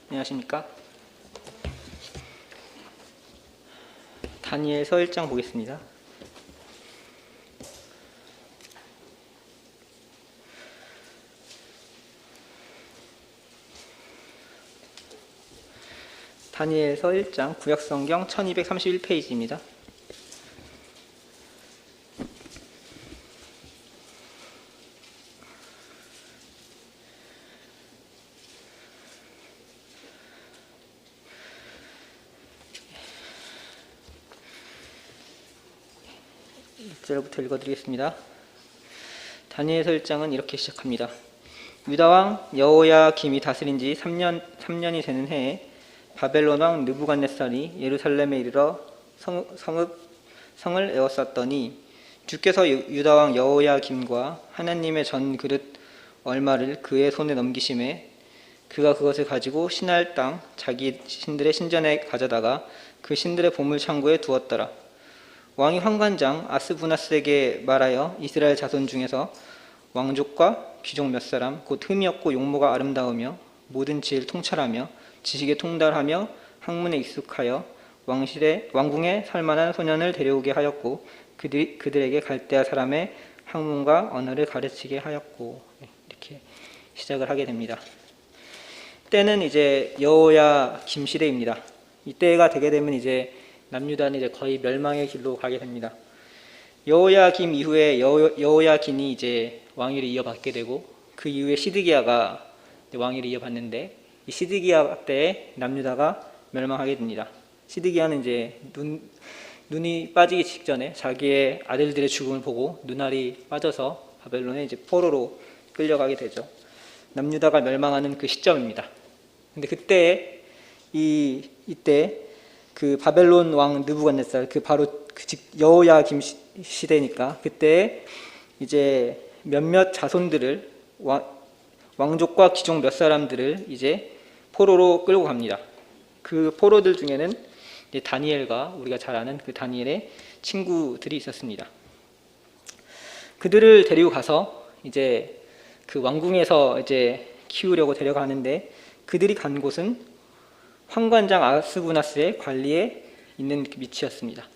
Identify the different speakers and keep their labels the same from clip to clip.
Speaker 1: 안녕하십니까. 다니엘서 1장 보겠습니다. 다니엘서 1장 구약성경 1231페이지입니다. 부터 읽어드리겠습니다. 다니엘서 1장은 이렇게 시작합니다. 유다왕 여호야김이 다스린 지 3년이 되는 해에 바벨론 왕 느부갓네살이 예루살렘에 이르러 성을 에워쌌더니 주께서 유다왕 여호야김과 하나님의 전 그릇 얼마를 그의 손에 넘기심에 그가 그것을 가지고 신할 땅 자기 신들의 신전에 가져다가 그 신들의 보물 창고에 두었더라. 왕이 환관장 아스부나스에게 말하여 이스라엘 자손 중에서 왕족과 귀족 몇 사람 곧 흠이 없고 용모가 아름다우며 모든 지혜를 통찰하며 지식에 통달하며 학문에 익숙하여 왕궁에 살만한 소년을 데려오게 하였고 그들에게 갈대아 사람의 학문과 언어를 가르치게 하였고, 이렇게 시작을 하게 됩니다. 때는 이제 여호야김 시대입니다. 이때가 되게 되면 이제 남유다는 이제 거의 멸망의 길로 가게 됩니다. 여호야김 이후에 여호야긴이 이제 왕위를 이어받게 되고, 그 이후에 시드기야가 왕위를 이어받는데, 이 시드기야 때에 남유다가 멸망하게 됩니다. 시드기야는 이제 눈이 빠지기 직전에 자기의 아들들의 죽음을 보고 눈알이 빠져서 바벨론에 이제 포로로 끌려가게 되죠. 남유다가 멸망하는 그 시점입니다. 근데 그때 이때 그 바벨론 왕 느부갓네살, 그 바로 여호야김 시대니까 그때 이제 몇몇 자손들을 왕족과 귀족 몇 사람들을 이제 포로로 끌고 갑니다. 그 포로들 중에는 이제 다니엘과 우리가 잘 아는 그 다니엘의 친구들이 있었습니다. 그들을 데리고 가서 이제 그 왕궁에서 이제 키우려고 데려가는데, 그들이 간 곳은 환관장 아스부나스의 관리에 있는 위치였습니다.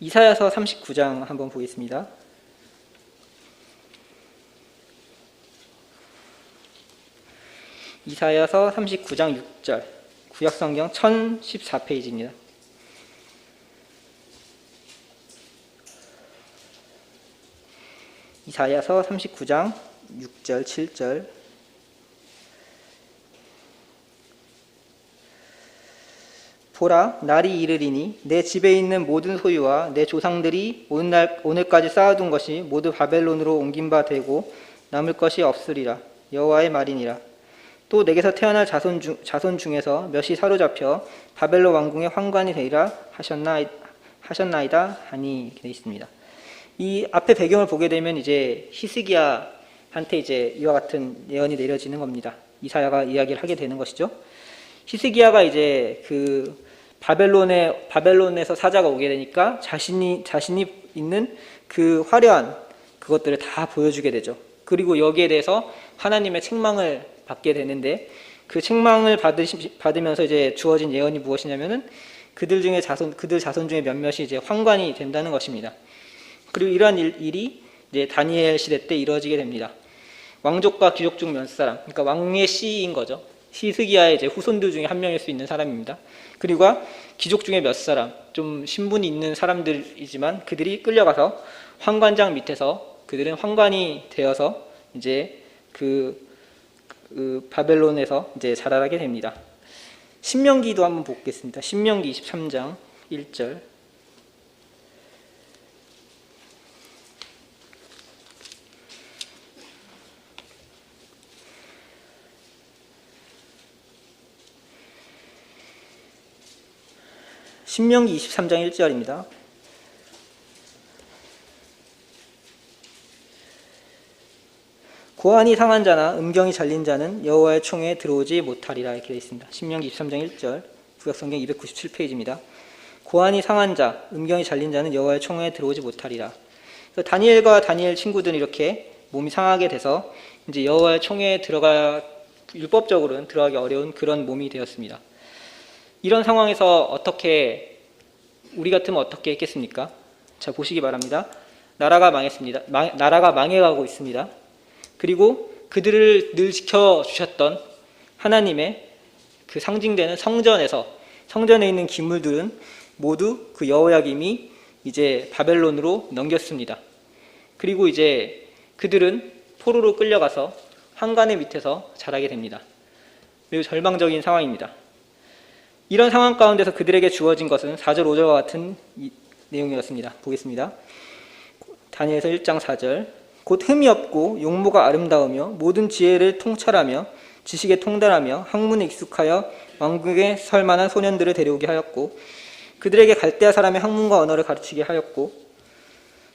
Speaker 1: 이사야서 39장 한번 보겠습니다. 이사야서 39장 6절, 구약성경 1014페이지입니다. 이사야서 39장 6절, 7절. 보라, 날이 이르리니 내 집에 있는 모든 소유와 내 조상들이 오늘까지 쌓아둔 것이 모두 바벨론으로 옮긴 바 되고 남을 것이 없으리라. 여호와의 말이니라. 또 내게서 태어날 자손 중에서 몇이 사로잡혀 바벨론 왕궁의 환관이 되리라 하셨나이다 하니, 이렇게 되어 있습니다. 이 앞에 배경을 보게 되면 이제 히스기야한테 이제 이와 같은 예언이 내려지는 겁니다. 이사야가 이야기를 하게 되는 것이죠. 히스기야가 이제 그 바벨론에서 사자가 오게 되니까 자신이 있는 그 화려한 그것들을 다 보여주게 되죠. 그리고 여기에 대해서 하나님의 책망을 받게 되는데, 그 책망을 받으면서 이제 주어진 예언이 무엇이냐면은 그들 자손 중에 몇몇이 이제 환관이 된다는 것입니다. 그리고 이러한 일이 이제 다니엘 시대 때 이루어지게 됩니다. 왕족과 귀족 중 몇 사람, 그러니까 왕의 씨인 거죠. 히스기야의 이제 후손들 중에 한 명일 수 있는 사람입니다. 그리고 귀족 중에 몇 사람, 좀 신분이 있는 사람들이지만 그들이 끌려가서 환관장 밑에서 그들은 환관이 되어서 이제 그 바벨론에서 이제 자라나게 됩니다. 신명기도 한번 보겠습니다. 신명기 23장 1절. 신명기 23장 1절입니다. 고환이 상한 자나 음경이 잘린 자는 여호와의 총회에 들어오지 못하리라, 이렇게 되어 있습니다. 신명기 23장 1절, 구약성경 297페이지입니다. 고환이 상한 자, 음경이 잘린 자는 여호와의 총회에 들어오지 못하리라. 그래서 다니엘과 다니엘 친구들은 이렇게 몸이 상하게 돼서 이제 여호와의 총회에 율법적으로는 들어가기 어려운 그런 몸이 되었습니다. 이런 상황에서 우리 같으면 어떻게 했겠습니까? 자, 보시기 바랍니다. 나라가 망했습니다. 나라가 망해가고 있습니다. 그리고 그들을 늘 지켜주셨던 하나님의 그 상징되는 성전에 있는 기물들은 모두 그 여호야김이 이제 바벨론으로 넘겼습니다. 그리고 이제 그들은 포로로 끌려가서 황간의 밑에서 자라게 됩니다. 매우 절망적인 상황입니다. 이런 상황 가운데서 그들에게 주어진 것은 4절 5절과 같은 내용이었습니다. 보겠습니다. 다니엘서 1장 4절. 곧 흠이 없고 용모가 아름다우며 모든 지혜를 통찰하며 지식에 통달하며 학문에 익숙하여 왕국에 설 만한 소년들을 데려오게 하였고 그들에게 갈대아 사람의 학문과 언어를 가르치게 하였고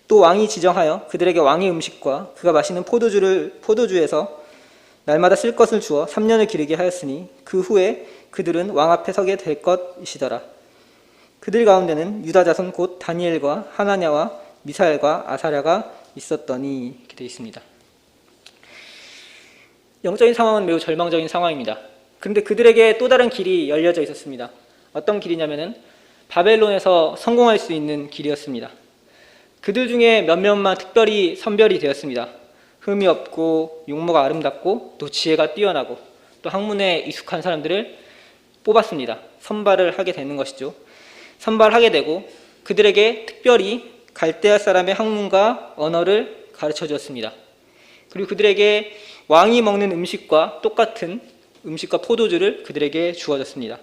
Speaker 1: 또 왕이 지정하여 그들에게 왕의 음식과 그가 마시는 포도주에서 날마다 쓸 것을 주어 3년을 기르게 하였으니 그 후에 그들은 왕 앞에 서게 될 것이시더라. 그들 가운데는 유다 자손 곧 다니엘과 하나냐와 미사엘과 아사랴가 있었더니 이렇게 되어 있습니다. 영적인 상황은 매우 절망적인 상황입니다. 그런데 그들에게 또 다른 길이 열려져 있었습니다. 어떤 길이냐면은 바벨론에서 성공할 수 있는 길이었습니다. 그들 중에 몇몇만 특별히 선별이 되었습니다. 흠이 없고 용모가 아름답고 또 지혜가 뛰어나고 또 학문에 익숙한 사람들을 뽑았습니다. 선발을 하게 되는 것이죠. 선발하게 되고 그들에게 특별히 갈대아 사람의 학문과 언어를 가르쳐 주었습니다. 그리고 그들에게 왕이 먹는 음식과 똑같은 음식과 포도주를 그들에게 주어졌습니다.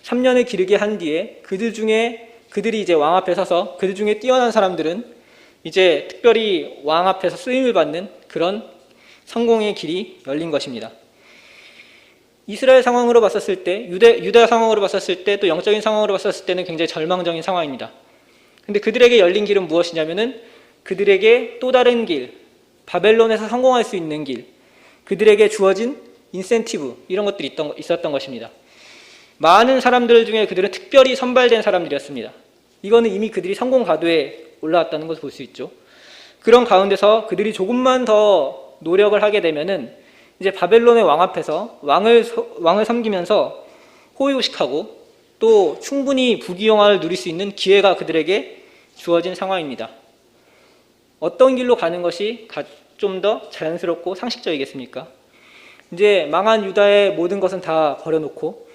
Speaker 1: 3년을 기르게 한 뒤에 그들이 이제 왕 앞에 서서 그들 중에 뛰어난 사람들은 이제 특별히 왕 앞에서 쓰임을 받는 그런 성공의 길이 열린 것입니다. 이스라엘 상황으로 봤었을 때, 유다 상황으로 봤었을 때, 또 영적인 상황으로 봤었을 때는 굉장히 절망적인 상황입니다. 근데 그들에게 열린 길은 무엇이냐면은 그들에게 또 다른 길, 바벨론에서 성공할 수 있는 길, 그들에게 주어진 인센티브 이런 것들이 있었던 것입니다. 많은 사람들 중에 그들은 특별히 선발된 사람들이었습니다. 이거는 이미 그들이 성공 가도에 올라왔다는 것을 볼 수 있죠. 그런 가운데서 그들이 조금만 더 노력을 하게 되면은 이제 바벨론의 왕 앞에서 왕을 섬기면서 호의호식하고 또 충분히 부귀영화를 누릴 수 있는 기회가 그들에게 주어진 상황입니다. 어떤 길로 가는 것이 좀 더 자연스럽고 상식적이겠습니까? 이제 망한 유다의 모든 것은 다 버려놓고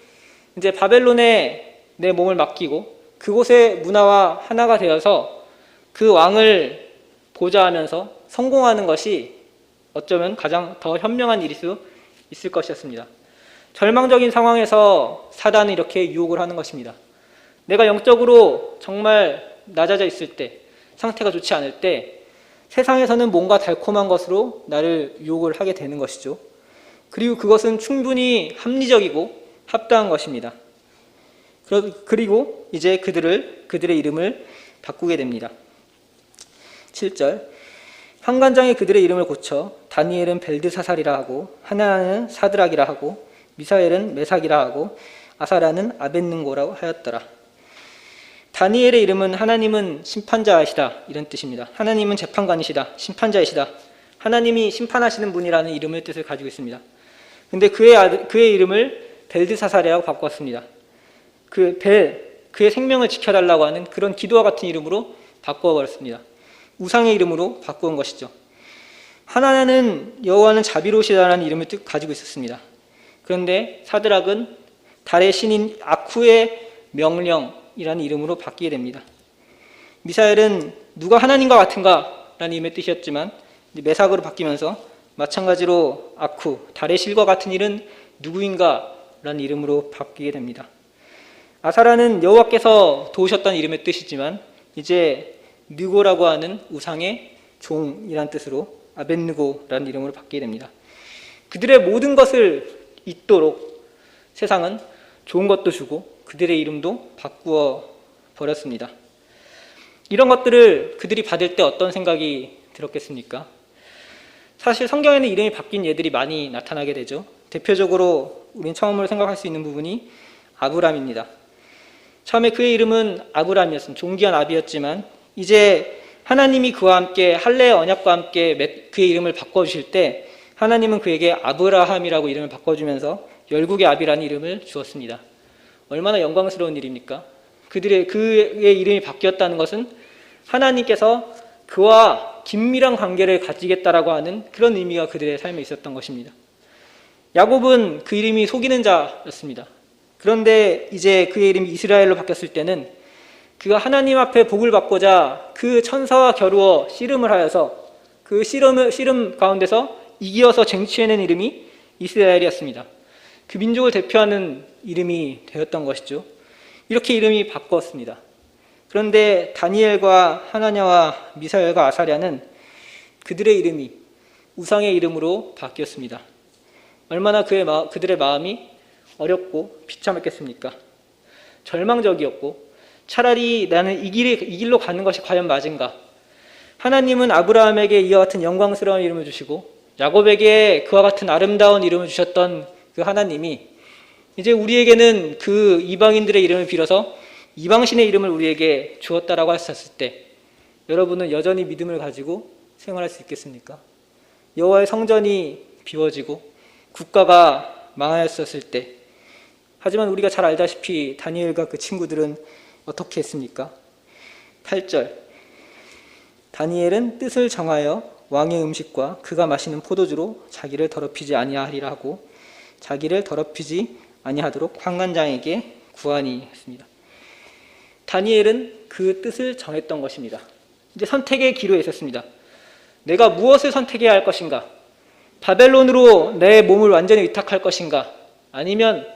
Speaker 1: 이제 바벨론에 내 몸을 맡기고 그곳의 문화와 하나가 되어서 그 왕을 보좌하면서 성공하는 것이 어쩌면 가장 더 현명한 일일 수 있을 것이었습니다. 절망적인 상황에서 사단은 이렇게 유혹을 하는 것입니다. 내가 영적으로 정말 낮아져 있을 때, 상태가 좋지 않을 때 세상에서는 뭔가 달콤한 것으로 나를 유혹을 하게 되는 것이죠. 그리고 그것은 충분히 합리적이고 합당한 것입니다. 그리고 이제 그들의 이름을 바꾸게 됩니다. 7절. 환관장이 그들의 이름을 고쳐 다니엘은 벨드사살이라 하고 하나는 사드락이라 하고 미사엘은 메삭이라 하고 아사랴는 아벳능고라고 하였더라. 다니엘의 이름은 하나님은 심판자이시다 이런 뜻입니다. 하나님은 재판관이시다, 심판자이시다. 하나님이 심판하시는 분이라는 이름의 뜻을 가지고 있습니다. 근데 그의 이름을 벨드사살이라고 바꿨습니다. 그의 생명을 지켜달라고 하는 그런 기도와 같은 이름으로 바꿔버렸습니다. 우상의 이름으로 바꾼 것이죠. 하나는 여호와는 자비로우시다라는 이름을 가지고 있었습니다. 그런데 사드락은 달의 신인 아쿠의 명령이라는 이름으로 바뀌게 됩니다. 미사엘은 누가 하나님과 같은가 라는 이름의 뜻이었지만 메삭으로 바뀌면서 마찬가지로 아쿠, 달의 실과 같은 일은 누구인가 라는 이름으로 바뀌게 됩니다. 아사라는 여호와께서 도우셨다는 이름의 뜻이지만 이제 느고라고 하는 우상의 종이란 뜻으로 아벳느고라는 이름으로 바뀌게 됩니다. 그들의 모든 것을 잊도록 세상은 좋은 것도 주고 그들의 이름도 바꾸어 버렸습니다. 이런 것들을 그들이 받을 때 어떤 생각이 들었겠습니까? 사실 성경에는 이름이 바뀐 예들이 많이 나타나게 되죠. 대표적으로 우린 처음으로 생각할 수 있는 부분이 아브람입니다. 처음에 그의 이름은 아브람이었습니다. 존귀한 아비였지만 이제 하나님이 그와 함께 할례의 언약과 함께 그의 이름을 바꿔주실 때 하나님은 그에게 아브라함이라고 이름을 바꿔주면서 열국의 아비라는 이름을 주었습니다. 얼마나 영광스러운 일입니까? 그의 이름이 바뀌었다는 것은 하나님께서 그와 긴밀한 관계를 가지겠다라고 하는 그런 의미가 그들의 삶에 있었던 것입니다. 야곱은 그 이름이 속이는 자였습니다. 그런데 이제 그의 이름이 이스라엘로 바뀌었을 때는 그가 하나님 앞에 복을 받고자 그 천사와 겨루어 씨름을 하여서 그 씨름 가운데서 이기어서 쟁취해낸 이름이 이스라엘이었습니다. 그 민족을 대표하는 이름이 되었던 것이죠. 이렇게 이름이 바꿨습니다. 그런데 다니엘과 하나냐와 미사엘과 아사랴는 그들의 이름이 우상의 이름으로 바뀌었습니다. 얼마나 그들의 마음이 어렵고 비참했겠습니까? 절망적이었고 차라리 나는 이 길로 가는 것이 과연 맞은가? 하나님은 아브라함에게 이와 같은 영광스러운 이름을 주시고 야곱에게 그와 같은 아름다운 이름을 주셨던 그 하나님이 이제 우리에게는 그 이방인들의 이름을 빌어서 이방신의 이름을 우리에게 주었다라고 했었을 때 여러분은 여전히 믿음을 가지고 생활할 수 있겠습니까? 여호와의 성전이 비워지고 국가가 망하였었을 때 하지만 우리가 잘 알다시피 다니엘과 그 친구들은 어떻게 했습니까? 8절 다니엘은 뜻을 정하여 왕의 음식과 그가 마시는 포도주로 자기를 더럽히지 아니하리라 하고 자기를 더럽히지 아니하도록 환관장에게 구하니 했습니다. 다니엘은 그 뜻을 정했던 것입니다. 이제 선택의 기로에 있었습니다. 내가 무엇을 선택해야 할 것인가? 바벨론으로 내 몸을 완전히 위탁할 것인가? 아니면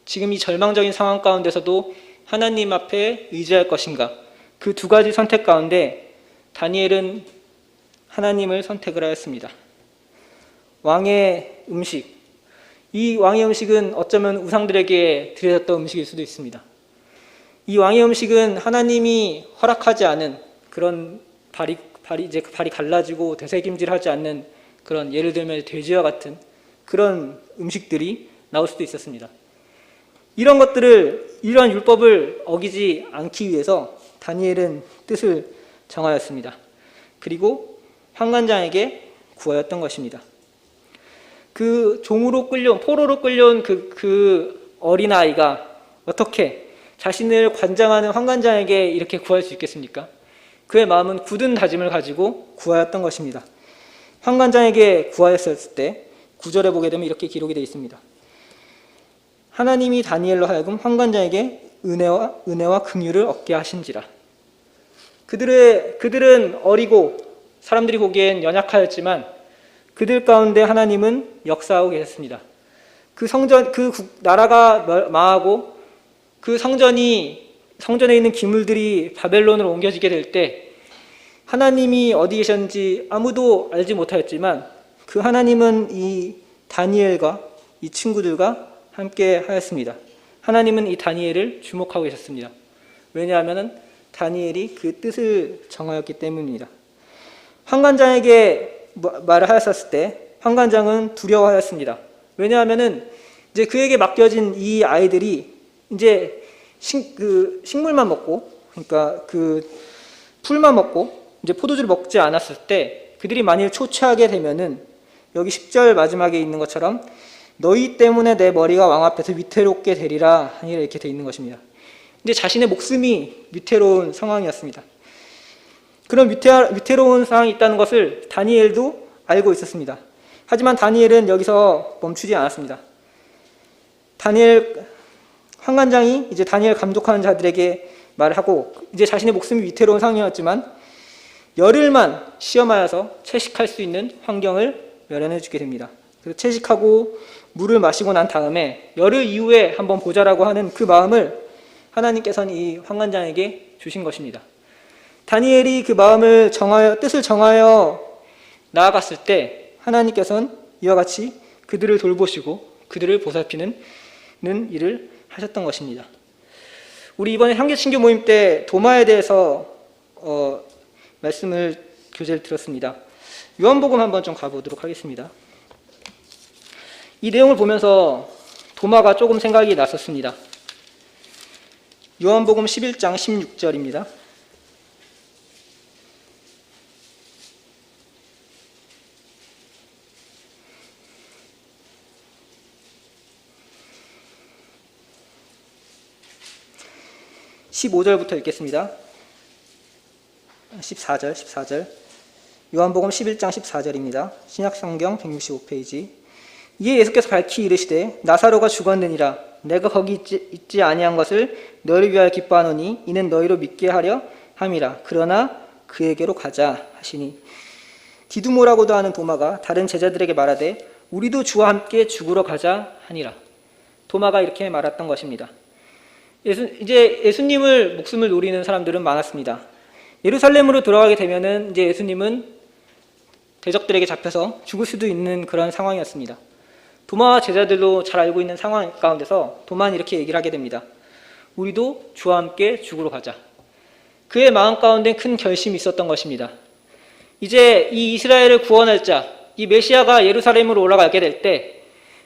Speaker 1: 지금 이 절망적인 상황 가운데서도 하나님 앞에 의지할 것인가? 그 두 가지 선택 가운데 다니엘은 하나님을 선택을 하였습니다. 왕의 음식, 이 왕의 음식은 어쩌면 우상들에게 드려졌던 음식일 수도 있습니다. 이 왕의 음식은 하나님이 허락하지 않은 그런 발이 갈라지고 되새김질하지 않는 그런 예를 들면 돼지와 같은 그런 음식들이 나올 수도 있었습니다. 이러한 율법을 어기지 않기 위해서 다니엘은 뜻을 정하였습니다. 그리고 환관장에게 구하였던 것입니다. 그 포로로 끌려온 그 어린아이가 어떻게 자신을 관장하는 환관장에게 이렇게 구할 수 있겠습니까? 그의 마음은 굳은 다짐을 가지고 구하였던 것입니다. 환관장에게 구하였을 때 9절에 보게 되면 이렇게 기록이 되어 있습니다. 하나님이 다니엘로 하여금 환관장에게 은혜와 긍휼을 얻게 하신지라. 그들은 어리고 사람들이 보기엔 연약하였지만 그들 가운데 하나님은 역사하고 계셨습니다. 나라가 망하고 그 성전에 있는 기물들이 바벨론으로 옮겨지게 될 때 하나님이 어디 계셨는지 아무도 알지 못하였지만 그 하나님은 이 다니엘과 이 친구들과 함께 하였습니다. 하나님은 이 다니엘을 주목하고 계셨습니다. 왜냐하면 다니엘이 그 뜻을 정하였기 때문입니다. 환관장에게 말을 하였을 때 환관장은 두려워하였습니다. 왜냐하면 이제 그에게 맡겨진 이 아이들이 이제 식물만 먹고, 그러니까 그 풀만 먹고 이제 포도주를 먹지 않았을 때 그들이 만일 초췌하게 되면은 여기 10절 마지막에 있는 것처럼 너희 때문에 내 머리가 왕 앞에서 위태롭게 되리라 하니라 이렇게 되어 있는 것입니다. 이제 자신의 목숨이 위태로운 상황이었습니다. 그런 위태로운 상황이 있다는 것을 다니엘도 알고 있었습니다. 하지만 다니엘은 여기서 멈추지 않았습니다. 환관장이 이제 다니엘 감독하는 자들에게 말하고 이제 자신의 목숨이 위태로운 상황이었지만 열흘만 시험하여서 채식할 수 있는 환경을 마련해 주게 됩니다. 그래서 채식하고 물을 마시고 난 다음에 열흘 이후에 한번 보자라고 하는 그 마음을 하나님께서는 이 환관장에게 주신 것입니다. 다니엘이 그 마음을 뜻을 정하여 나아갔을 때 하나님께서는 이와 같이 그들을 돌보시고 그들을 보살피는 일을 하셨던 것입니다. 우리 이번에 향기친교 모임 때 도마에 대해서 교재를 들었습니다. 요한복음 한번 좀 가보도록 하겠습니다. 이 내용을 보면서 도마가 조금 생각이 났었습니다. 요한복음 11장 16절입니다. 15절부터 읽겠습니다. 14절. 요한복음 11장 14절입니다. 신약성경 165페이지. 이에 예수께서 밝히 이르시되 나사로가 죽었느니라. 내가 거기 있지 아니한 것을 너희를 위하여 기뻐하노니 이는 너희로 믿게 하려 함이라. 그러나 그에게로 가자 하시니, 디두모라고도 하는 도마가 다른 제자들에게 말하되 우리도 주와 함께 죽으러 가자 하니라. 도마가 이렇게 말했던 것입니다. 이제 예수님을 목숨을 노리는 사람들은 많았습니다. 예루살렘으로 돌아가게 되면은 이제 예수님은 대적들에게 잡혀서 죽을 수도 있는 그런 상황이었습니다. 도마와 제자들도 잘 알고 있는 상황 가운데서 도마는 이렇게 얘기를 하게 됩니다. 우리도 주와 함께 죽으러 가자. 그의 마음 가운데 큰 결심이 있었던 것입니다. 이제 이 이스라엘을 구원할 자, 이 메시아가 예루살렘으로 올라가게 될 때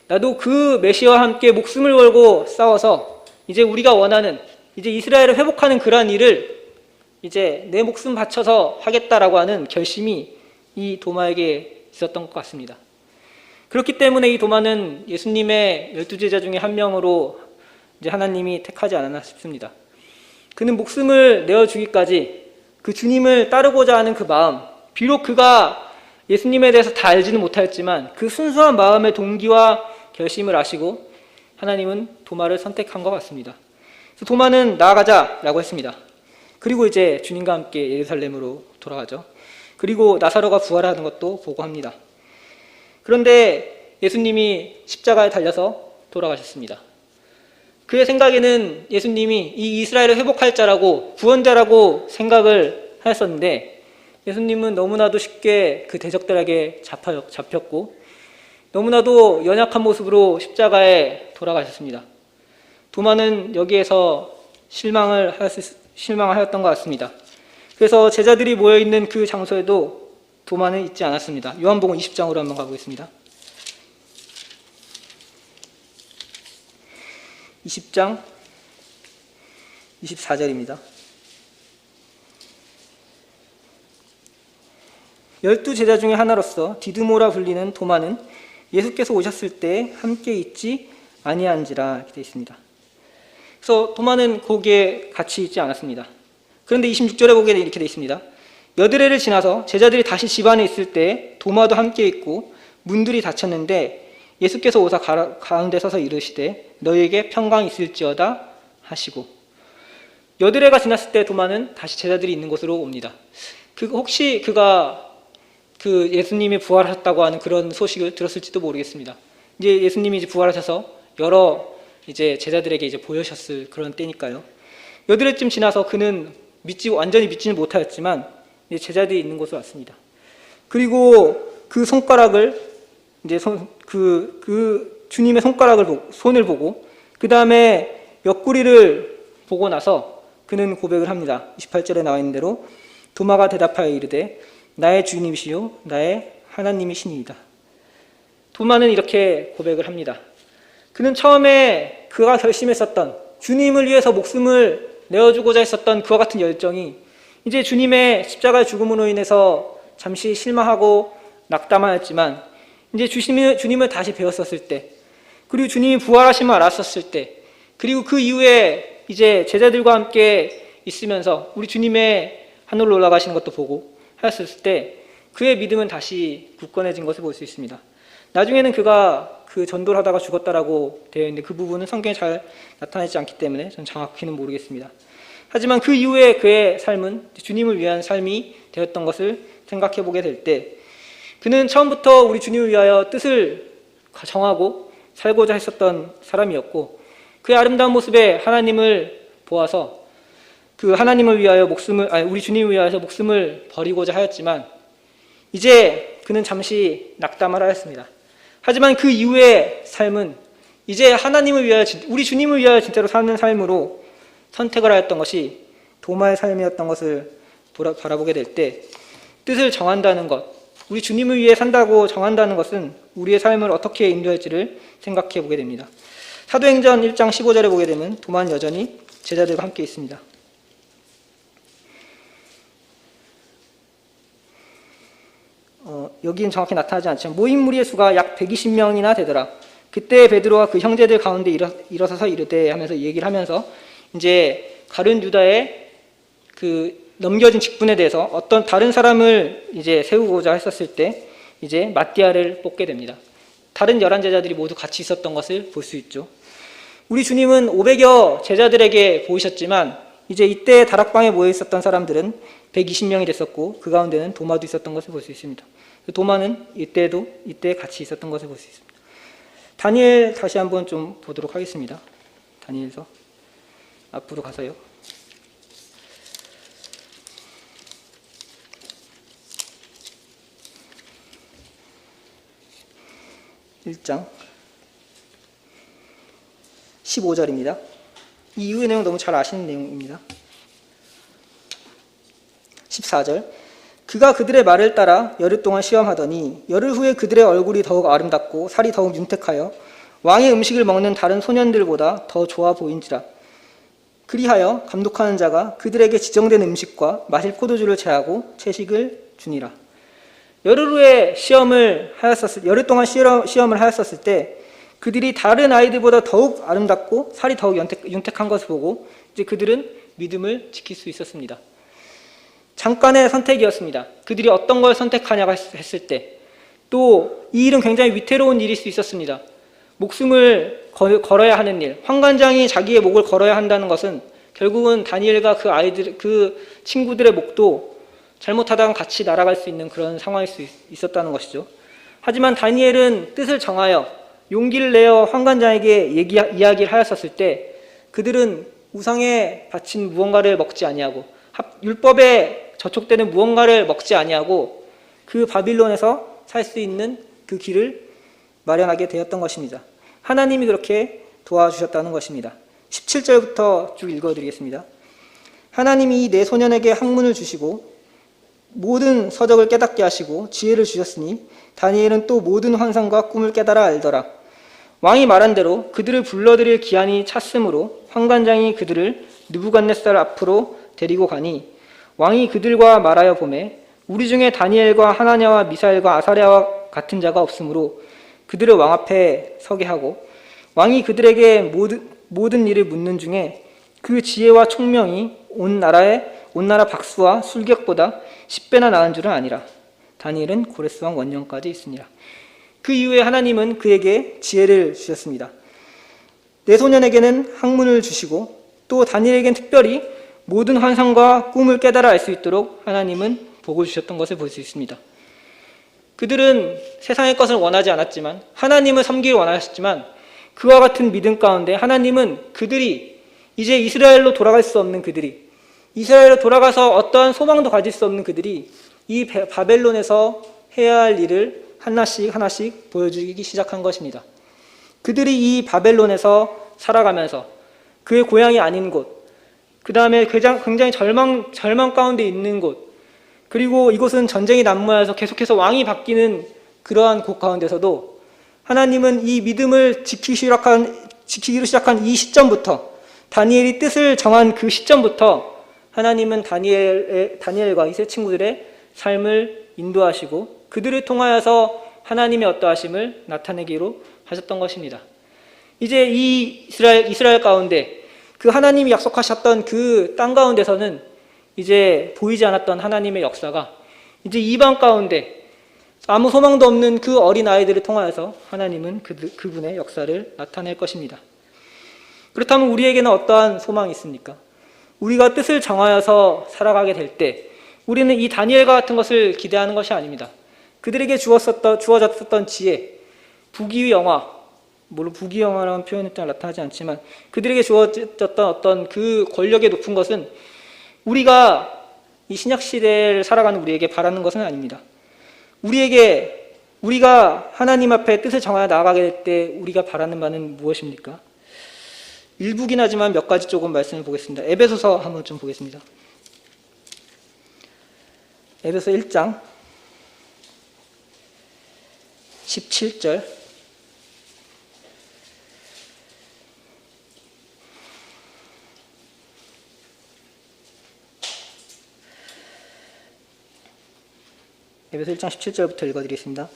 Speaker 1: 나도 그 메시아와 함께 목숨을 걸고 싸워서 이제 우리가 원하는 이제 이스라엘을 회복하는 그러한 일을 이제 내 목숨 바쳐서 하겠다라고 하는 결심이 이 도마에게 있었던 것 같습니다. 그렇기 때문에 이 도마는 예수님의 12제자 중에 한 명으로 이제 하나님이 택하지 않았나 싶습니다. 그는 목숨을 내어주기까지 그 주님을 따르고자 하는 그 마음, 비록 그가 예수님에 대해서 다 알지는 못하였지만 그 순수한 마음의 동기와 결심을 아시고 하나님은 도마를 선택한 것 같습니다. 그래서 도마는 나아가자라고 했습니다. 그리고 이제 주님과 함께 예루살렘으로 돌아가죠. 그리고 나사로가 부활하는 것도 보고합니다. 그런데 예수님이 십자가에 달려서 돌아가셨습니다. 그의 생각에는 예수님이 이 이스라엘을 회복할 자라고 구원자라고 생각을 하였었는데 예수님은 너무나도 쉽게 그 대적들에게 잡혔고 너무나도 연약한 모습으로 십자가에 돌아가셨습니다. 도마는 여기에서 실망을 하였던 것 같습니다. 그래서 제자들이 모여있는 그 장소에도 도마는 있지 않았습니다. 요한복음 20장으로 한번 가보겠습니다. 20장 24절입니다. 12제자 중에 하나로서 디두모라 불리는 도마는 예수께서 오셨을 때 함께 있지 아니한지라 이렇게 되어 있습니다. 그래서 도마는 거기에 같이 있지 않았습니다. 그런데 26절에 보게 이렇게 되어 있습니다. 여드레를 지나서 제자들이 다시 집 안에 있을 때 도마도 함께 있고 문들이 닫혔는데 예수께서 오사 가운데 서서 이르시되 너희에게 평강이 있을지어다 하시고, 여드레가 지났을 때 도마는 다시 제자들이 있는 곳으로 옵니다. 혹시 그가 그 예수님이 부활하셨다고 하는 그런 소식을 들었을지도 모르겠습니다. 이제 예수님이 이제 부활하셔서 여러 이제 제자들에게 이제 보여셨을 그런 때니까요. 여드레쯤 지나서 그는 완전히 믿지는 못하였지만 이제 제자들이 있는 곳으로 왔습니다. 그리고 그 손가락을 이제 그 주님의 손을 보고 그 다음에 옆구리를 보고 나서 그는 고백을 합니다. 28절에 나와 있는 대로 도마가 대답하여 이르되 나의 주님이시요 나의 하나님이시니이다. 도마는 이렇게 고백을 합니다. 그는 처음에 그가 결심했었던 주님을 위해서 목숨을 내어주고자 했었던 그와 같은 열정이 이제 주님의 십자가의 죽음으로 인해서 잠시 실망하고 낙담하였지만 이제 주님을 다시 배웠었을 때, 그리고 주님이 부활하심을 알았었을 때, 그리고 그 이후에 이제 제자들과 함께 있으면서 우리 주님의 하늘로 올라가시는 것도 보고 하였을 때 그의 믿음은 다시 굳건해진 것을 볼 수 있습니다. 나중에는 그가 그 전도를 하다가 죽었다라고 되어 있는데 그 부분은 성경에 잘 나타나지 않기 때문에 전 정확히는 모르겠습니다. 하지만 그 이후에 그의 삶은 주님을 위한 삶이 되었던 것을 생각해 보게 될 때 그는 처음부터 우리 주님을 위하여 뜻을 정하고 살고자 했었던 사람이었고 그의 아름다운 모습에 하나님을 보아서 그 하나님을 위하여 우리 주님을 위하여 목숨을 버리고자 하였지만 이제 그는 잠시 낙담을 하였습니다. 하지만 그 이후의 삶은 이제 하나님을 위하여 우리 주님을 위하여 진짜로 사는 삶으로 선택을 하였던 것이 도마의 삶이었던 것을 바라보게 될 때 뜻을 정한다는 것, 우리 주님을 위해 산다고 정한다는 것은 우리의 삶을 어떻게 인도할지를 생각해 보게 됩니다. 사도행전 1장 15절에 보게 되면 도마는 여전히 제자들과 함께 있습니다. 여기는 정확히 나타나지 않지만 모인 무리의 수가 약 120명이나 되더라. 그때 베드로가 그 형제들 가운데 일어서서 이르되 하면서 얘기를 하면서 이제 가룟 유다의 그 넘겨진 직분에 대해서 어떤 다른 사람을 이제 세우고자 했었을 때 이제 마띠아를 뽑게 됩니다. 다른 11제자들이 모두 같이 있었던 것을 볼 수 있죠. 우리 주님은 500여 제자들에게 보이셨지만 이제 이때 다락방에 모여 있었던 사람들은 120명이 됐었고 그 가운데는 도마도 있었던 것을 볼 수 있습니다. 도마는 이때 같이 있었던 것을 볼 수 있습니다. 다니엘 다시 한번 좀 보도록 하겠습니다. 다니엘서 앞으로 가서요. 1장 15절입니다. 이 이후의 내용 너무 잘 아시는 내용입니다. 14절 그가 그들의 말을 따라 열흘 동안 시험하더니 열흘 후에 그들의 얼굴이 더욱 아름답고 살이 더욱 윤택하여 왕의 음식을 먹는 다른 소년들보다 더 좋아 보인지라. 그리하여 감독하는 자가 그들에게 지정된 음식과 마실 포도주를 제하고 채식을 주니라. 열흘 동안 시험을 하였었을 때 그들이 다른 아이들보다 더욱 아름답고 살이 더욱 윤택한 것을 보고 이제 그들은 믿음을 지킬 수 있었습니다. 잠깐의 선택이었습니다. 그들이 어떤 걸 선택하냐고 했을 때 또 이 일은 굉장히 위태로운 일일 수 있었습니다. 목숨을 걸어야 하는 일, 환관장이 자기의 목을 걸어야 한다는 것은 결국은 다니엘과 그 친구들의 목도 잘못하다가 같이 날아갈 수 있는 그런 상황일 수 있었다는 것이죠. 하지만 다니엘은 뜻을 정하여 용기를 내어 환관장에게 이야기를 하였었을 때 그들은 우상에 바친 무언가를 먹지 아니하고 율법에 저촉되는 무언가를 먹지 아니하고 그 바빌론에서 살 수 있는 그 길을 마련하게 되었던 것입니다. 하나님이 그렇게 도와주셨다는 것입니다. 17절부터 쭉 읽어드리겠습니다. 하나님이 이 네 소년에게 학문을 주시고 모든 서적을 깨닫게 하시고 지혜를 주셨으니 다니엘은 또 모든 환상과 꿈을 깨달아 알더라. 왕이 말한 대로 그들을 불러들일 기한이 찼으므로 환관장이 그들을 느부갓네살 앞으로 데리고 가니 왕이 그들과 말하여 보매 우리 중에 다니엘과 하나냐와 미사엘과 아사랴와 같은 자가 없으므로 그들을 왕 앞에 서게 하고 왕이 그들에게 모든 일을 묻는 중에 그 지혜와 총명이 온 나라 박수와 술객보다 10배나 나은 줄은 아니라. 다니엘은 고레스 왕 원년까지 있으니라. 그 이후에 하나님은 그에게 지혜를 주셨습니다. 네 소년에게는 학문을 주시고 또 다니엘에게는 특별히 모든 환상과 꿈을 깨달아 알 수 있도록 하나님은 복을 주셨던 것을 볼 수 있습니다. 그들은 세상의 것을 원하지 않았지만 하나님을 섬기길 원하셨지만 그와 같은 믿음 가운데 하나님은 그들이 이제 이스라엘로 돌아갈 수 없는 그들이 이스라엘로 돌아가서 어떠한 소망도 가질 수 없는 그들이 이 바벨론에서 해야 할 일을 하나씩 보여주기 시작한 것입니다. 그들이 이 바벨론에서 살아가면서 그의 고향이 아닌 곳, 그 다음에 굉장히 절망 가운데 있는 곳, 그리고 이곳은 전쟁이 난무하여서 계속해서 왕이 바뀌는 그러한 곳 가운데서도 하나님은 이 믿음을 지키기로 시작한 이 시점부터 다니엘이 뜻을 정한 그 시점부터 하나님은 다니엘과 이 세 친구들의 삶을 인도하시고 그들을 통하여서 하나님의 어떠하심을 나타내기로 하셨던 것입니다. 이제 이 이스라엘 가운데 그 하나님이 약속하셨던 그 땅 가운데서는 이제 보이지 않았던 하나님의 역사가 이제 이방 가운데 아무 소망도 없는 그 어린 아이들을 통하여서 하나님은 그분의 역사를 나타낼 것입니다. 그렇다면 우리에게는 어떠한 소망이 있습니까? 우리가 뜻을 정하여서 살아가게 될 때 우리는 이 다니엘과 같은 것을 기대하는 것이 아닙니다. 그들에게 주어졌었던 지혜, 부귀영화, 물론 부귀영화라는 표현은 잘 나타나지 않지만 그들에게 주어졌던 어떤 그 권력의 높은 것은 우리가 이 신약시대를 살아가는 우리에게 바라는 것은 아닙니다. 우리가 하나님 앞에 뜻을 정하여 나아가게 될 때 우리가 바라는 바는 무엇입니까? 일부긴 하지만 몇 가지 조금 말씀을 보겠습니다. 에베소서 한번 좀 보겠습니다. 에베소 1장 17절 에베소 1장 17절부터 읽어드리겠습니다.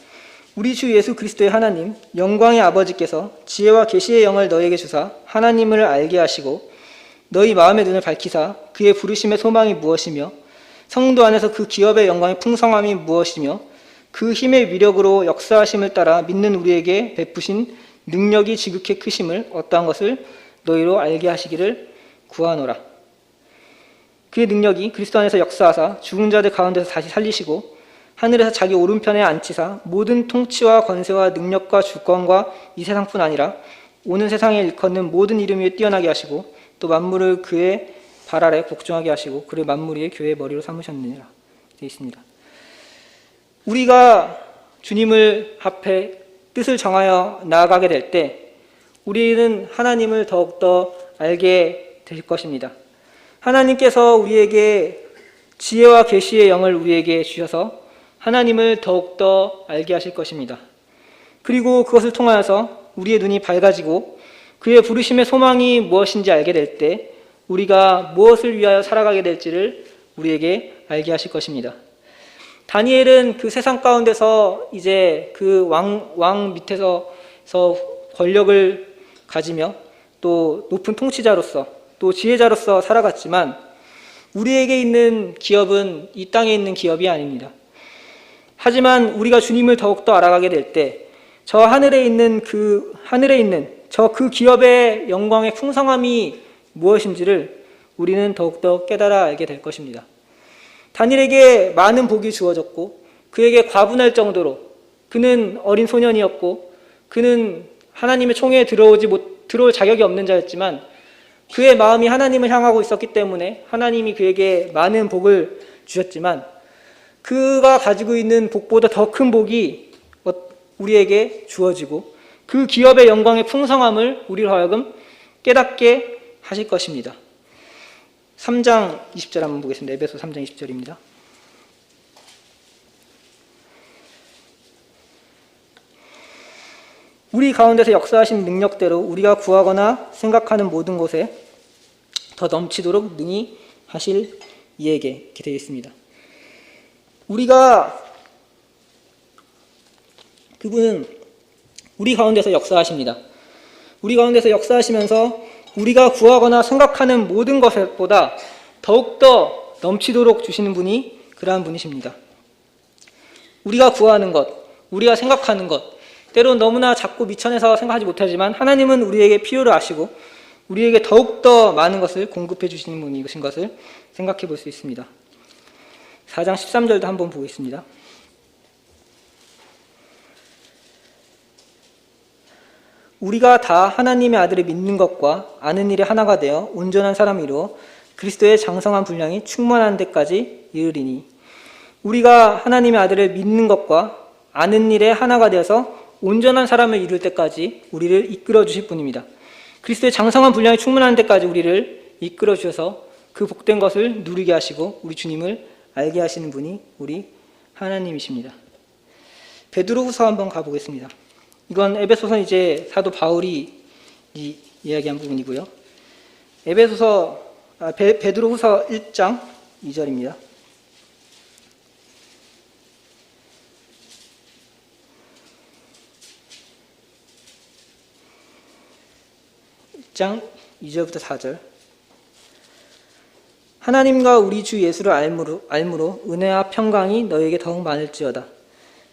Speaker 1: 우리 주 예수 그리스도의 하나님 영광의 아버지께서 지혜와 계시의 영을 너희에게 주사 하나님을 알게 하시고 너희 마음의 눈을 밝히사 그의 부르심의 소망이 무엇이며 성도 안에서 그 기업의 영광의 풍성함이 무엇이며 그 힘의 위력으로 역사하심을 따라 믿는 우리에게 베푸신 능력이 지극히 크심을 어떠한 것을 너희로 알게 하시기를 구하노라. 그의 능력이 그리스도 안에서 역사하사 죽은 자들 가운데서 다시 살리시고 하늘에서 자기 오른편에 앉히사 모든 통치와 권세와 능력과 주권과 이 세상뿐 아니라 오는 세상에 일컫는 모든 이름 위에 뛰어나게 하시고 또 만물을 그의 발 아래 복종하게 하시고 그를 만물 위에 교회의 머리로 삼으셨느니라 되어 있습니다. 우리가 주님을 앞에 뜻을 정하여 나아가게 될 때 우리는 하나님을 더욱더 알게 될 것입니다. 하나님께서 우리에게 지혜와 계시의 영을 우리에게 주셔서 하나님을 더욱더 알게 하실 것입니다. 그리고 그것을 통하여서 우리의 눈이 밝아지고 그의 부르심의 소망이 무엇인지 알게 될 때 우리가 무엇을 위하여 살아가게 될지를 우리에게 알게 하실 것입니다. 다니엘은 그 세상 가운데서 이제 그 왕 밑에서 권력을 가지며 또 높은 통치자로서 또 지혜자로서 살아갔지만 우리에게 있는 기업은 이 땅에 있는 기업이 아닙니다. 하지만 우리가 주님을 더욱더 알아가게 될 때 저 하늘에 있는 저 그 기업의 영광의 풍성함이 무엇인지를 우리는 더욱더 깨달아 알게 될 것입니다. 다니엘에게 많은 복이 주어졌고 그에게 과분할 정도로 그는 어린 소년이었고 그는 하나님의 총회에 들어올 자격이 없는 자였지만 그의 마음이 하나님을 향하고 있었기 때문에 하나님이 그에게 많은 복을 주셨지만 그가 가지고 있는 복보다 더 큰 복이 우리에게 주어지고 그 기업의 영광의 풍성함을 우리로 하여금 깨닫게 하실 것입니다. 3장 20절 한번 보겠습니다. 에베소 3장 20절입니다. 우리 가운데서 역사하신 능력대로 우리가 구하거나 생각하는 모든 것에 더 넘치도록 능히 하실 이에게 이렇게 되어 있습니다. 그분은 우리 가운데서 역사하십니다. 우리 가운데서 역사하시면서 우리가 구하거나 생각하는 모든 것보다 더욱더 넘치도록 주시는 분이 그러한 분이십니다. 우리가 구하는 것, 우리가 생각하는 것, 때로는 너무나 작고 미천해서 생각하지 못하지만 하나님은 우리에게 필요를 아시고 우리에게 더욱더 많은 것을 공급해 주시는 분이신 것을 생각해 볼 수 있습니다. 4장 13절도 한번 보겠습니다. 우리가 다 하나님의 아들을 믿는 것과 아는 일에 하나가 되어 온전한 사람이로 그리스도의 장성한 분량이 충만한 데까지 이르리니 우리가 하나님의 아들을 믿는 것과 아는 일에 하나가 되어서 온전한 사람을 이룰 때까지 우리를 이끌어 주실 분입니다. 그리스도의 장성한 분량이 충만한 데까지 우리를 이끌어 주셔서 그 복된 것을 누리게 하시고 우리 주님을 알게 하시는 분이 우리 하나님이십니다. 베드로후서 한번 가보겠습니다. 이건 에베소서 이제 사도 바울이 이야기한 부분이고요. 베드로후서 1장 2절입니다. 1장 2절부터 4절. 하나님과 우리 주 예수를 알므로 은혜와 평강이 너에게 더욱 많을지어다.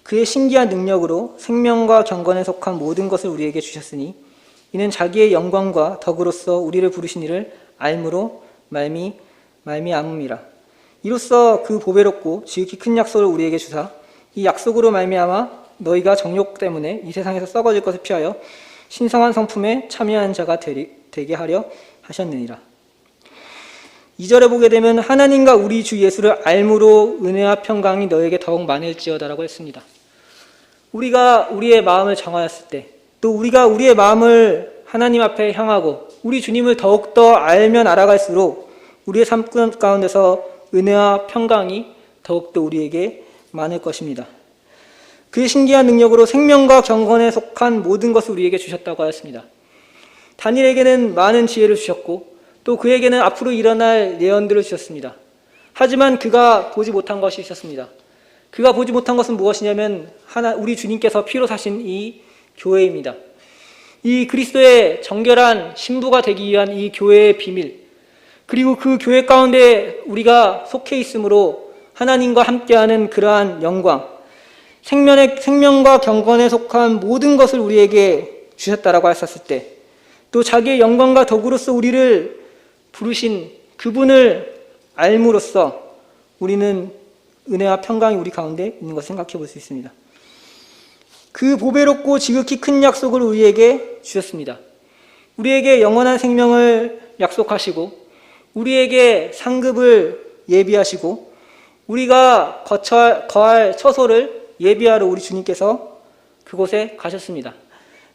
Speaker 1: 그의 신기한 능력으로 생명과 경건에 속한 모든 것을 우리에게 주셨으니 이는 자기의 영광과 덕으로서 우리를 부르신 이를 알므로 말미암음이라. 이로써 그 보배롭고 지극히 큰 약속을 우리에게 주사 이 약속으로 말미암아 너희가 정욕 때문에 이 세상에서 썩어질 것을 피하여 신성한 성품에 참여한 자가 되게 하려 하셨느니라. 2절에 보게 되면 하나님과 우리 주 예수를 알므로 은혜와 평강이 너에게 더욱 많을지어다라고 했습니다. 우리가 우리의 마음을 정하였을 때, 또 우리가 우리의 마음을 하나님 앞에 향하고 우리 주님을 더욱더 알면 알아갈수록 우리의 삶 가운데서 은혜와 평강이 더욱더 우리에게 많을 것입니다. 그의 신기한 능력으로 생명과 경건에 속한 모든 것을 우리에게 주셨다고 하였습니다. 다니엘에게는 많은 지혜를 주셨고 또 그에게는 앞으로 일어날 예언들을 주셨습니다. 하지만 그가 보지 못한 것이 있었습니다. 그가 보지 못한 것은 무엇이냐면 우리 주님께서 피로 사신 이 교회입니다. 이 그리스도의 정결한 신부가 되기 위한 이 교회의 비밀, 그리고 그 교회 가운데 우리가 속해 있으므로 하나님과 함께하는 그러한 영광, 생명과 경건에 속한 모든 것을 우리에게 주셨다라고 하셨을 때, 또 자기의 영광과 덕으로서 우리를 부르신 그분을 알므로써 우리는 은혜와 평강이 우리 가운데 있는 것을 생각해 볼 수 있습니다. 그 보배롭고 지극히 큰 약속을 우리에게 주셨습니다. 우리에게 영원한 생명을 약속하시고 우리에게 상급을 예비하시고 우리가 거할 처소를 예비하러 우리 주님께서 그곳에 가셨습니다.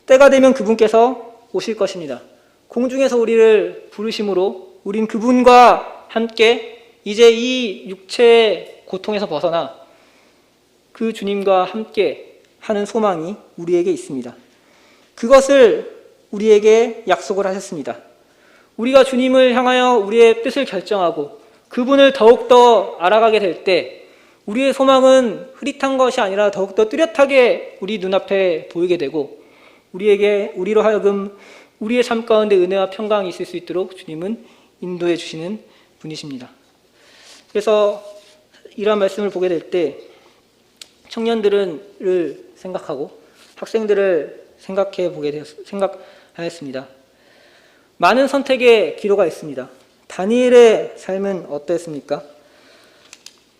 Speaker 1: 때가 되면 그분께서 오실 것입니다. 공중에서 우리를 부르심으로 우린 그분과 함께 이제 이 육체의 고통에서 벗어나 그 주님과 함께 하는 소망이 우리에게 있습니다. 그것을 우리에게 약속을 하셨습니다. 우리가 주님을 향하여 우리의 뜻을 결정하고 그분을 더욱더 알아가게 될 때 우리의 소망은 흐릿한 것이 아니라 더욱더 뚜렷하게 우리 눈앞에 보이게 되고 우리로 하여금 우리의 삶 가운데 은혜와 평강이 있을 수 있도록 주님은 인도해 주시는 분이십니다. 그래서 이러한 말씀을 보게 될 때 청년들을 생각하고 학생들을 생각하였습니다. 많은 선택의 기로가 있습니다. 다니엘의 삶은 어땠습니까?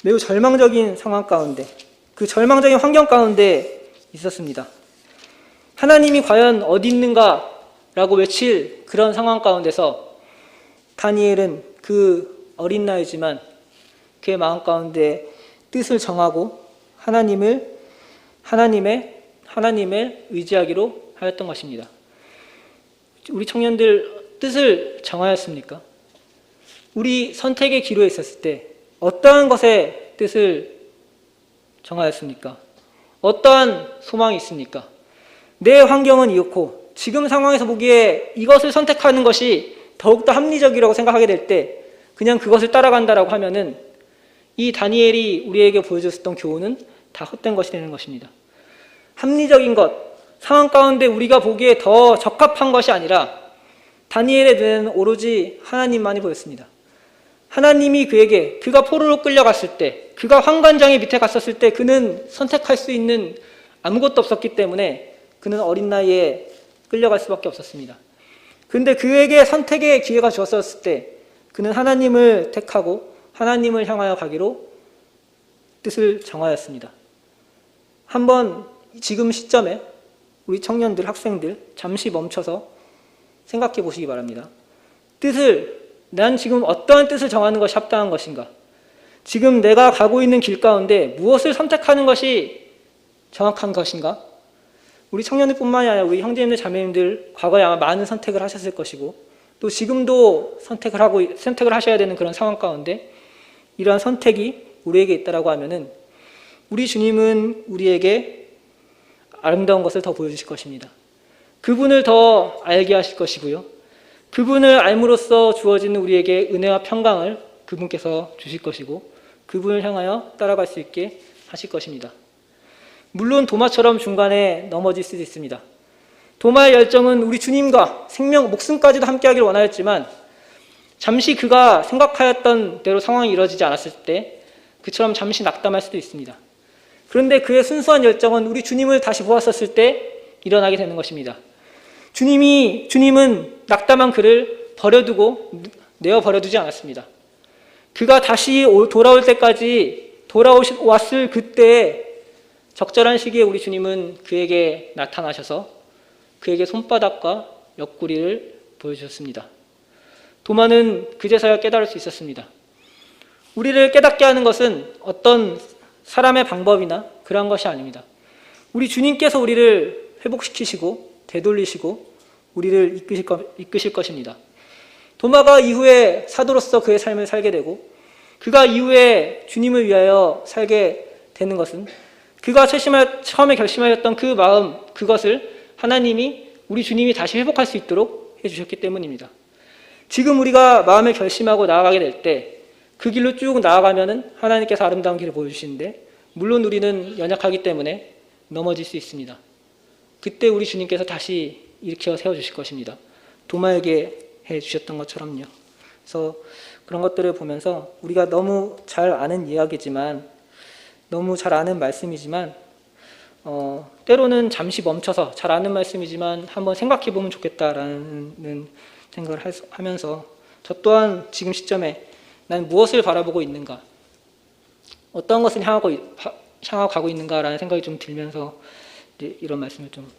Speaker 1: 매우 절망적인 상황 가운데, 그 절망적인 환경 가운데 있었습니다. 하나님이 과연 어디 있는가라고 외칠 그런 상황 가운데서 다니엘은 그 어린 나이지만 그의 마음 가운데 뜻을 정하고 하나님을 의지하기로 하였던 것입니다. 우리 청년들 뜻을 정하였습니까? 우리 선택의 기로에 있었을 때 어떠한 것에 뜻을 정하였습니까? 어떠한 소망이 있습니까? 내 환경은 이렇고 지금 상황에서 보기에 이것을 선택하는 것이 더욱더 합리적이라고 생각하게 될 때 그냥 그것을 따라간다라고 하면은 이 다니엘이 우리에게 보여줬던 교훈은 다 헛된 것이 되는 것입니다. 합리적인 것, 상황 가운데 우리가 보기에 더 적합한 것이 아니라 다니엘의 눈에는 오로지 하나님만이 보였습니다. 하나님이 그가 포로로 끌려갔을 때, 그가 환관장의 밑에 갔었을 때 그는 선택할 수 있는 아무것도 없었기 때문에 그는 어린 나이에 끌려갈 수밖에 없었습니다. 그런데 그에게 선택의 기회가 주어졌을 때 그는 하나님을 택하고 하나님을 향하여 가기로 뜻을 정하였습니다. 한번 지금 시점에 우리 청년들, 학생들 잠시 멈춰서 생각해 보시기 바랍니다. 난 지금 어떠한 뜻을 정하는 것이 합당한 것인가? 지금 내가 가고 있는 길 가운데 무엇을 선택하는 것이 정확한 것인가? 우리 청년들뿐만이 아니라 우리 형제님들, 자매님들 과거에 아마 많은 선택을 하셨을 것이고 또 지금도 선택을 하셔야 되는 그런 상황 가운데 이러한 선택이 우리에게 있다라고 하면은 우리 주님은 우리에게 아름다운 것을 더 보여주실 것입니다. 그분을 더 알게 하실 것이고요. 그분을 알므로써 주어지는 우리에게 은혜와 평강을 그분께서 주실 것이고 그분을 향하여 따라갈 수 있게 하실 것입니다. 물론 도마처럼 중간에 넘어질 수도 있습니다. 도마의 열정은 우리 주님과 목숨까지도 함께하기를 원하였지만 잠시 그가 생각하였던 대로 상황이 이루어지지 않았을 때 그처럼 잠시 낙담할 수도 있습니다. 그런데 그의 순수한 열정은 우리 주님을 다시 보았었을 때 일어나게 되는 것입니다. 주님은 낙담한 그를 내어버려두지 않았습니다. 그가 다시 돌아올 때까지 왔을 그때 적절한 시기에 우리 주님은 그에게 나타나셔서 그에게 손바닥과 옆구리를 보여주셨습니다. 도마는 그제서야 깨달을 수 있었습니다. 우리를 깨닫게 하는 것은 어떤 사람의 방법이나 그런 것이 아닙니다. 우리 주님께서 우리를 회복시키시고 되돌리시고 우리를 이끄실 것입니다. 도마가 이후에 사도로서 그의 삶을 살게 되고 그가 이후에 주님을 위하여 살게 되는 것은 그가 처음에 결심하였던 그 마음, 그것을 하나님이 우리 주님이 다시 회복할 수 있도록 해주셨기 때문입니다. 지금 우리가 마음에 결심하고 나아가게 될 때 그 길로 쭉 나아가면은 하나님께서 아름다운 길을 보여주시는데 물론 우리는 연약하기 때문에 넘어질 수 있습니다. 그때 우리 주님께서 다시 일으켜 세워주실 것입니다. 도마에게 해주셨던 것처럼요. 그래서 그런 것들을 보면서 우리가 너무 잘 아는 이야기지만, 너무 잘 아는 말씀이지만 때로는 잠시 멈춰서 잘 아는 말씀이지만 한번 생각해 보면 좋겠다라는 생각을 하면서 저 또한 지금 시점에 난 무엇을 바라보고 있는가, 어떤 것을 향하고 가고 있는가라는 생각이 좀 들면서 이런 말씀을 좀